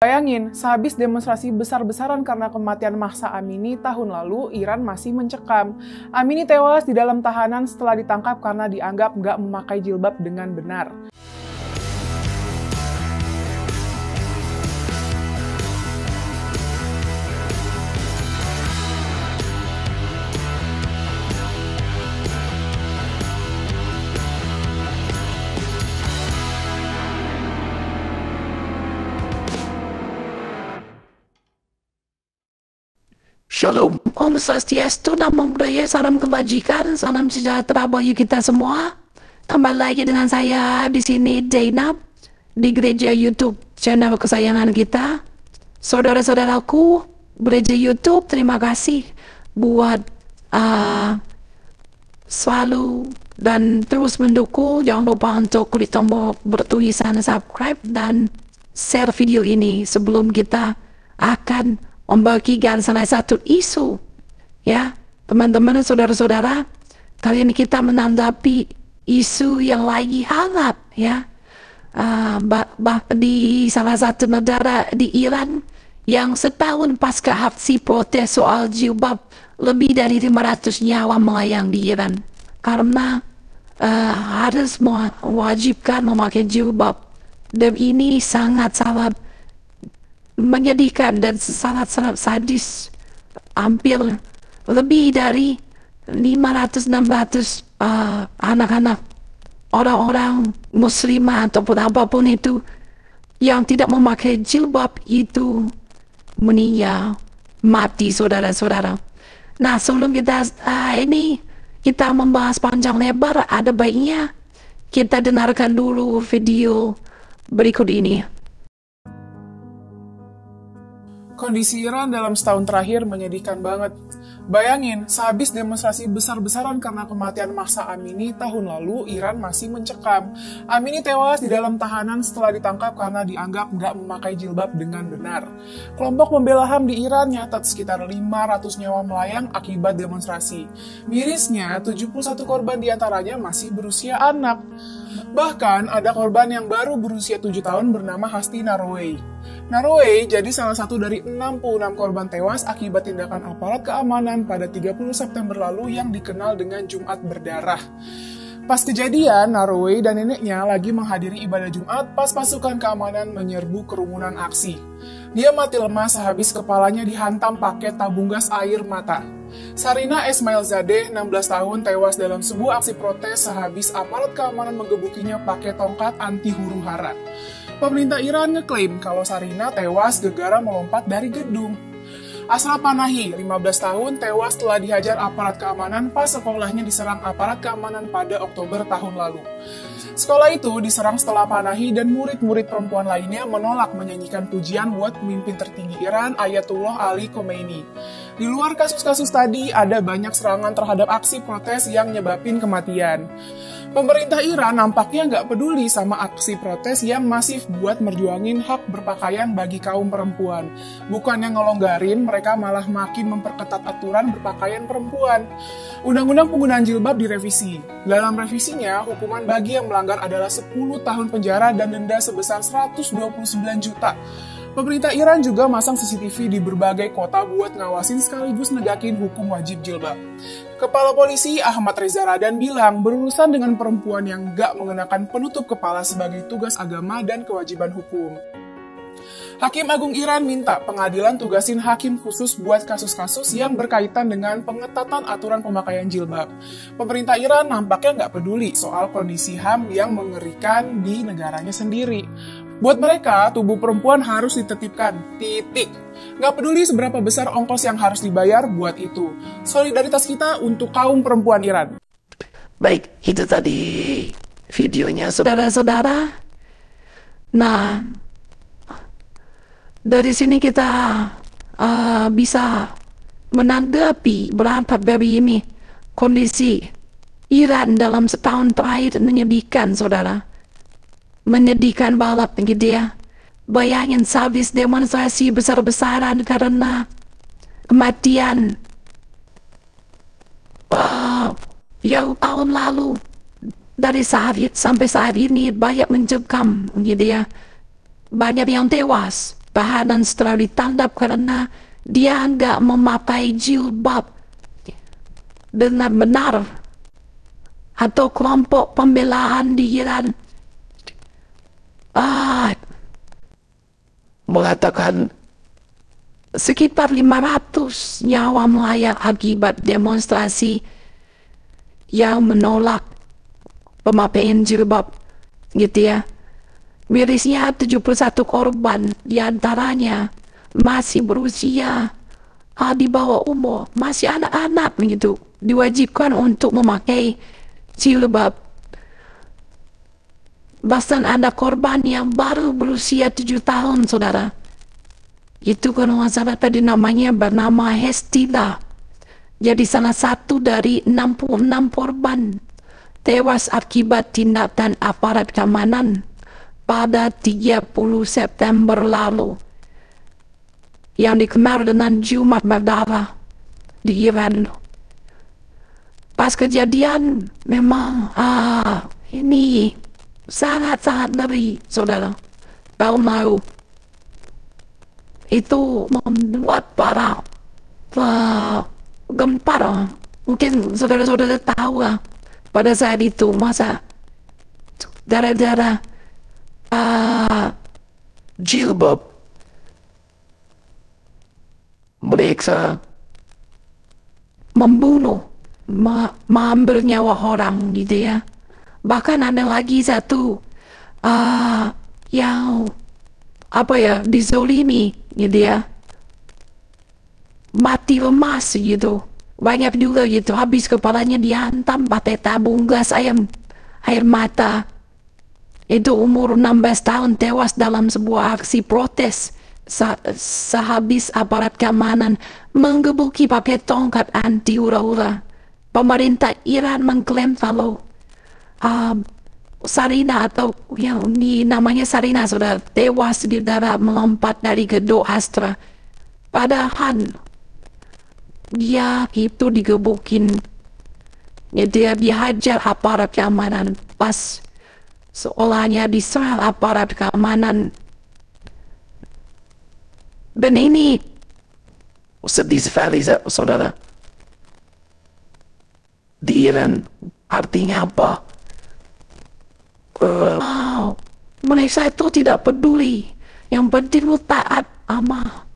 Bayangin, sehabis demonstrasi besar-besaran karena kematian Mahsa Amini tahun lalu, Iran masih mencekam. Amini tewas di dalam tahanan setelah ditangkap karena dianggap nggak memakai jilbab dengan benar. Shalom, Om Swastiastu, Namo Buddhaya, salam kebajikan, salam sejahtera bagi kita semua. Kembali lagi dengan saya di sini, Zainab, di gereja YouTube channel kesayangan kita. Saudara-saudaraku, gereja YouTube, terima kasih buat selalu dan terus mendukung. Jangan lupa untuk klik tombol bertulisan subscribe dan share video ini sebelum kita akan membagikan salah satu isu, ya teman-teman, saudara-saudara. Kali ini kita menanggapi isu yang lagi hangat, ya, di salah satu negara di Iran yang setahun pasca aksi protes soal jilbab, lebih dari 500 nyawa melayang di Iran karena harus mewajibkan memakai jilbab, dan ini sangat-sangat menyedihkan dan sangat-sangat sadis. Hampir lebih dari 500-600 anak-anak, orang-orang muslimah ataupun apapun itu yang tidak memakai jilbab itu meninggal, mati, saudara-saudara. Nah, sebelum kita kita membahas panjang lebar, ada baiknya kita dengarkan dulu video berikut ini. Kondisi Iran dalam setahun terakhir menyedihkan banget. Bayangin, sehabis demonstrasi besar-besaran karena kematian Mahsa Amini tahun lalu, Iran masih mencekam. Amini tewas di dalam tahanan setelah ditangkap karena dianggap nggak memakai jilbab dengan benar. Kelompok pembela HAM di Iran nyatat sekitar 500 nyawa melayang akibat demonstrasi. Mirisnya, 71 korban diantaranya masih berusia anak. Bahkan ada korban yang baru berusia 7 tahun bernama Hasti Naroway. Naroway jadi salah satu dari 66 korban tewas akibat tindakan aparat keamanan pada 30 September lalu yang dikenal dengan Jumat Berdarah. Pas kejadian, Naroway dan neneknya lagi menghadiri ibadah Jumat pas pasukan keamanan menyerbu kerumunan aksi. Dia mati lemas sehabis kepalanya dihantam pakai tabung gas air mata. Sarina Esmailzadeh, 16 tahun, tewas dalam sebuah aksi protes sehabis aparat keamanan menggebukinya pakai tongkat anti huru-hara. Pemerintah Iran ngeklaim kalau Sarina tewas gegara melompat dari gedung. Ashraf Panahi, 15 tahun, tewas setelah dihajar aparat keamanan pas sekolahnya diserang aparat keamanan pada Oktober tahun lalu. Sekolah itu diserang setelah Panahi dan murid-murid perempuan lainnya menolak menyanyikan pujian buat pemimpin tertinggi Iran, Ayatullah Ali Khomeini. Di luar kasus-kasus tadi, ada banyak serangan terhadap aksi protes yang nyebabin kematian. Pemerintah Iran nampaknya nggak peduli sama aksi protes yang masif buat merjuangin hak berpakaian bagi kaum perempuan. Bukannya ngelonggarin, mereka malah makin memperketat aturan berpakaian perempuan. Undang-undang penggunaan jilbab direvisi. Dalam revisinya, hukuman bagi yang melanggar adalah 10 tahun penjara dan denda sebesar 129 juta. Pemerintah Iran juga masang CCTV di berbagai kota buat ngawasin sekaligus negakin hukum wajib jilbab. Kepala Polisi Ahmad Reza Radan bilang berurusan dengan perempuan yang gak mengenakan penutup kepala sebagai tugas agama dan kewajiban hukum. Hakim Agung Iran minta pengadilan tugasin hakim khusus buat kasus-kasus yang berkaitan dengan pengetatan aturan pemakaian jilbab. Pemerintah Iran nampaknya nggak peduli soal kondisi HAM yang mengerikan di negaranya sendiri. Buat mereka, tubuh perempuan harus ditertibkan, titik. Nggak peduli seberapa besar ongkos yang harus dibayar buat itu. Solidaritas kita untuk kaum perempuan Iran. Baik, itu tadi videonya, saudara-saudara. Nah, dari sini kita bisa menanggapi berapa dari ini kondisi Iran dalam setahun terakhir menyedihkan, saudara. Menyedihkan banget gitu ya. Bayangin sehabis demonstrasi besar-besaran karena kematian yang tahun lalu, dari saat sampai saat ini banyak mencekam gitu ya. Banyak yang tewas tahanan setelah ditangkap karena dia nggak memakai jilbab dengan benar, atau kelompok pembelaan di Iran mengatakan sekitar 500 nyawa melayang akibat demonstrasi yang menolak pemakaian jilbab, gitu ya. Mirisnya 71 korban diantaranya masih berusia di bawah umur, masih anak-anak begitu, diwajibkan untuk memakai jilbab. Bahkan ada korban yang baru berusia 7 tahun, saudara. Itu kalau nggak salah tadi namanya bernama Hestila. Jadi salah satu dari 66 korban tewas akibat tindakan aparat keamanan pada 30 September lalu, yang dikenal dengan Jumat Berdarah di Iran. Pas kejadian memang ini sangat-sangat ngeri, saudara. Tahun lalu itu membuat para gempar. Mungkin saudara-saudara tahu lah, pada saat itu masa darah-darah jilbab mereka membunuh, mengambil nyawa orang, gitu ya. Bahkan ada lagi satu yang dizolimi, gitu ya, mati lemas gitu. Banyak juga gitu, habis kepalanya dihantam pakai tabung gas air mata. Itu umur 16 tahun tewas dalam sebuah aksi protes sehabis aparat keamanan menggebuki pakai tongkat anti hura-hura. Pemerintah Iran mengklaim kalau Sarina, atau yang namanya Sarina, sudah tewas di darat melompat dari gedung Astra. Padahal dia itu digebukin, dia dihajar aparat keamanan pas seolahnya diserang aparat keamanan. Dan ini sedih sekali, saudara. Di Iran artinya apa? Mereka itu tidak peduli. Yang penting lu taat sama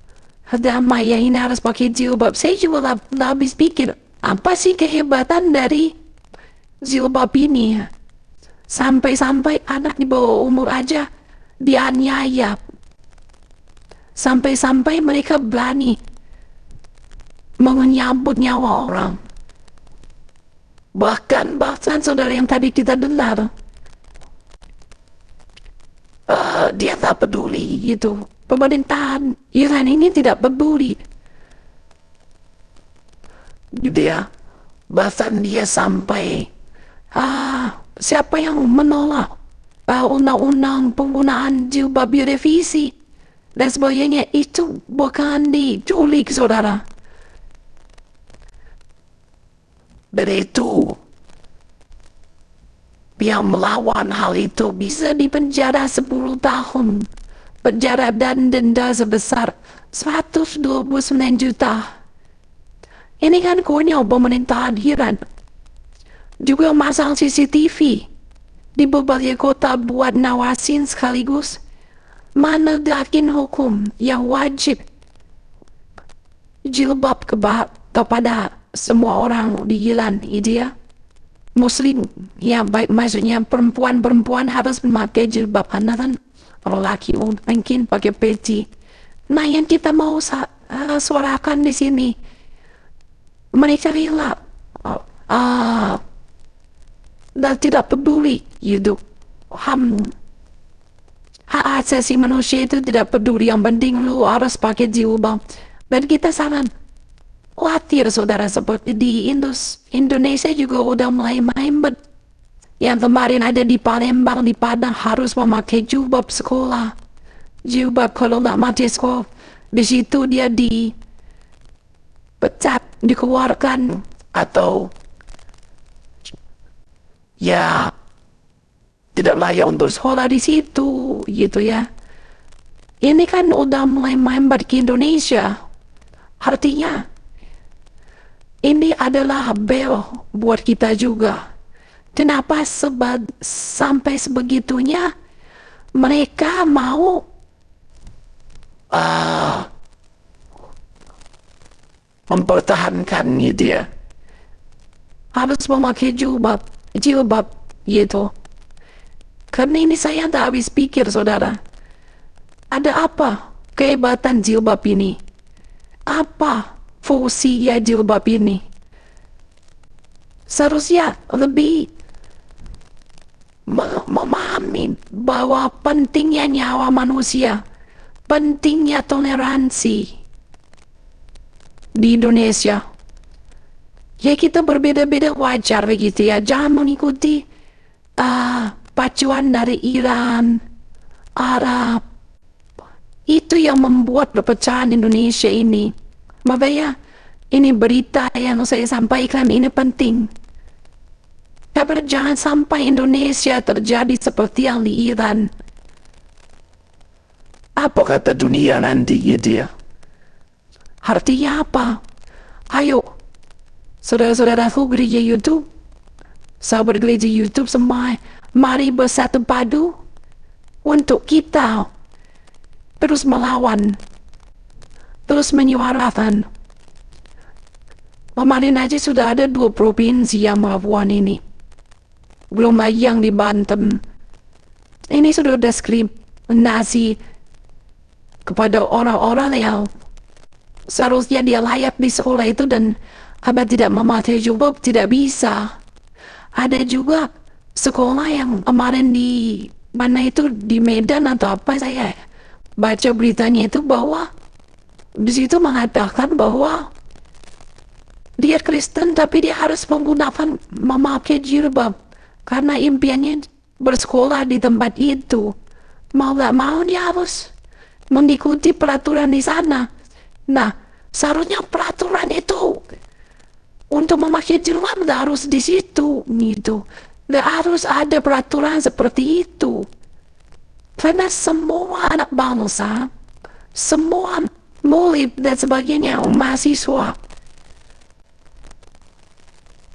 agama yang ini harus pakai jilbab. Saya juga habis pikir, apa sih kehebatan dari jilbab ini? Sampai-sampai anak di bawah umur aja dianiaya. Sampai-sampai mereka berani menyambut nyawa orang. Bahkan saudara yang tadi kita dengar, dia tak peduli gitu. Pemerintahan Iran ini tidak peduli, gitu ya. Bahkan dia sampai siapa yang menolak undang-undang penggunaan jilbab direvisi dan sebagainya, itu bukan diculik, saudara. Dan itu yang melawan hal itu bisa dipenjara 10 tahun, penjara dan denda sebesar 129 juta. Ini kan konyol pemerintahan Iran. Juga masang CCTV di berbagai kota buat nawasin sekaligus menegakkan hukum yang wajib jilbab kepada semua orang di Iran, dia Muslim, ya, baik, maksudnya perempuan harus memakai jilbab, kan lelaki mungkin pakai peci. Nah, yang kita mau suarakan di sini, mereka rela dan tidak peduli hidup hak asasi manusia itu tidak peduli. Yang penting lu harus pakai jilbab. Dan kita sangat khawatir, saudara, seperti di Indonesia juga udah mulai main. Yang kemarin ada di Palembang, di Padang, harus memakai jilbab sekolah. Jilbab kalau nggak mati sekolah, di situ dia dipecat, dikeluarkan, atau ya tidak layak untuk sekolah di situ, gitu ya. ini kan udah mulai member ke Indonesia. Artinya, ini adalah bel buat kita juga. Kenapa sampai sebegitunya mereka mau mempertahankan dia harus memakai jilbab gitu. Karena ini saya tak habis pikir, saudara. Ada apa kehebatan jilbab ini? Apa fungsinya jilbab ini? Seharusnya lebih memahami bahwa pentingnya nyawa manusia, pentingnya toleransi di Indonesia. Ya kita berbeda-beda, wajar begitu ya. Jangan mengikuti pacuan dari Iran, Arab. Itu yang membuat perpecahan Indonesia ini. Makanya ini berita yang saya sampaikan ini penting. Karena jangan sampai Indonesia terjadi seperti yang di Iran. Apa kata dunia nanti gitu ya? Artinya apa? Ayo, saudara-saudaraku gereja YouTube, sahabat gereja YouTube semua, mari bersatu padu untuk kita terus melawan, terus menyuarakan. Kemarin aja sudah ada 2 provinsi yang melawan ini. Belum lagi yang di Banten. Ini sudah diskriminasi kepada orang-orang yang seharusnya dia layak di sekolah itu, dan apa tidak memakai jilbab tidak bisa. Ada juga sekolah yang kemarin di mana itu, di Medan atau apa, saya baca beritanya itu bahwa di situ mengatakan bahwa dia Kristen tapi dia harus memakai jilbab karena impiannya bersekolah di tempat itu. Mau gak mau dia harus mengikuti peraturan di sana. Nah, seharusnya peraturan itu untuk memakai jilbab harus di situ gitu. Dan harus ada peraturan seperti itu. Karena semua anak bangsa, semua murid dan sebagainya, mahasiswa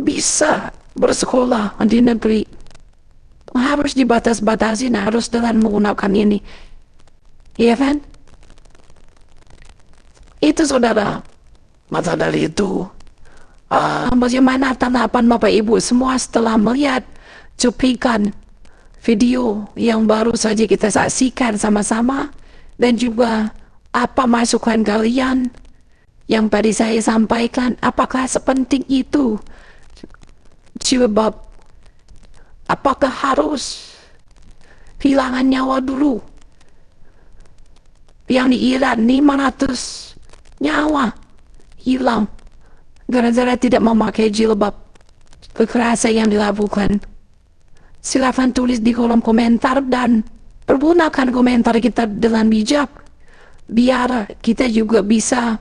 bisa bersekolah di negeri. Harus dibatas-batasi, harus dengan menggunakan ini. Iya kan? Itu saudara. Maka dari itu, bagaimana tanggapan Bapak Ibu semua setelah melihat cuplikan video yang baru saja kita saksikan sama-sama, dan juga apa masukan kalian yang tadi saya sampaikan? Apakah sepenting itu jilbab? Apakah harus kehilangan nyawa dulu? Yang di Iran 500 nyawa hilang gara-gara tidak memakai jilbab. Kekerasan yang dilakukan. Silakan tulis di kolom komentar dan pergunakan komentar kita dengan bijak, biar kita juga bisa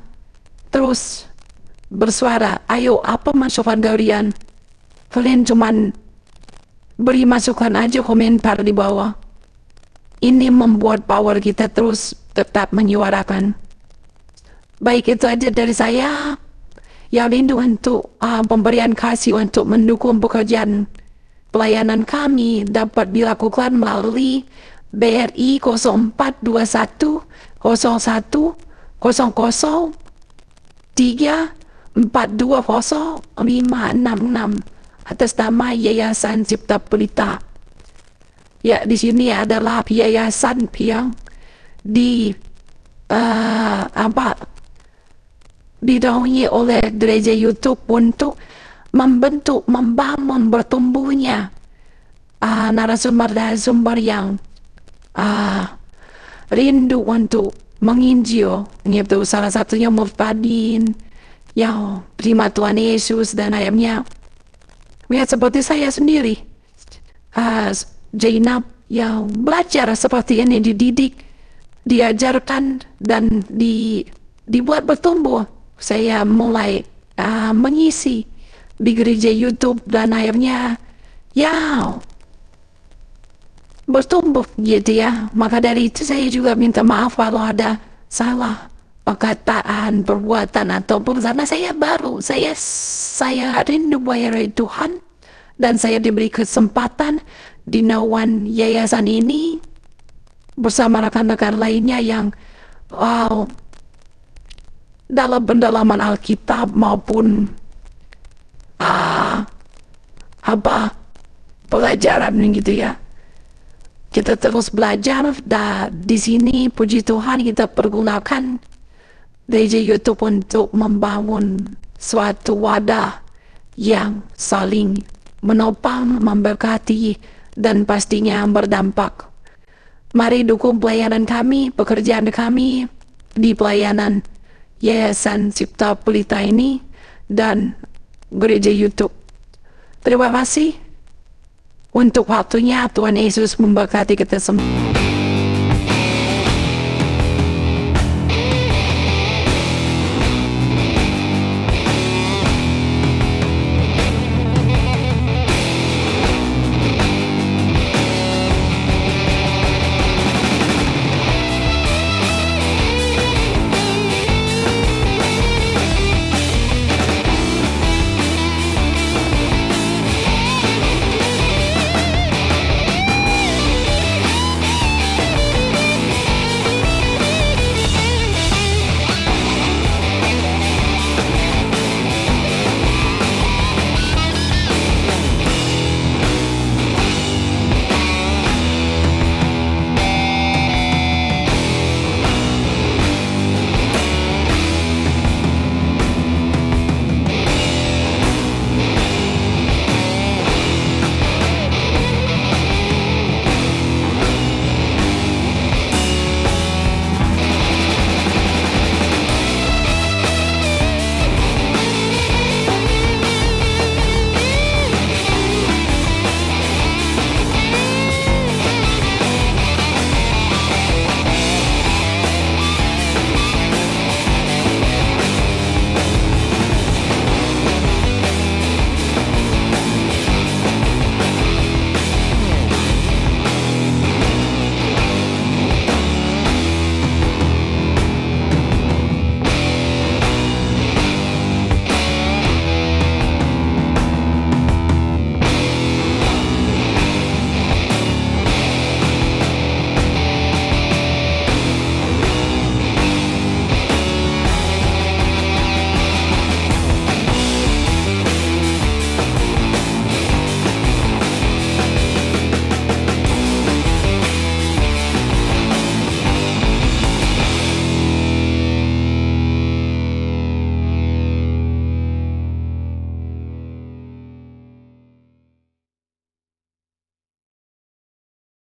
terus bersuara. Ayo, apa masukan kalian? Kalian cuman beri masukan aja, komentar di bawah. Ini membuat power kita terus tetap menyuarakan. Baik, itu aja dari saya. Yang rindu untuk pemberian kasih untuk mendukung pekerjaan pelayanan kami dapat dilakukan melalui BRI 0421 01 00 3 420 566 atas nama Yayasan Cipta Pelita. Ya, di sini adalah yayasan yang didahului oleh gereja YouTube untuk membentuk, membangun, bertumbuhnya narasumber-narasumber yang rindu untuk menginjil, yaitu salah satunya Mufpadin yang terima Tuhan Yesus, dan ayamnya lihat seperti saya sendiri, Zainab yang belajar seperti ini, dididik, diajarkan, dan dibuat bertumbuh. Saya mulai mengisi di gereja YouTube, dan akhirnya ya bertumbuh gitu ya. Maka dari itu saya juga minta maaf kalau ada salah perkataan, perbuatan atau karena saya baru, saya rindu bayar Tuhan dan saya diberi kesempatan di naungan yayasan ini bersama rekan-rekan lainnya yang dalam pendalaman Alkitab maupun pelajaran gitu ya. Kita terus belajar dan di sini puji Tuhan kita pergunakan DJ YouTube untuk membangun suatu wadah yang saling menopang, memberkati, dan pastinya berdampak. Mari dukung pelayanan kami, pekerjaan kami di pelayanan Yayasan Cipta Pelita ini dan Gereja YouTube. Terima kasih untuk waktunya. Tuhan Yesus memberkati kita semua.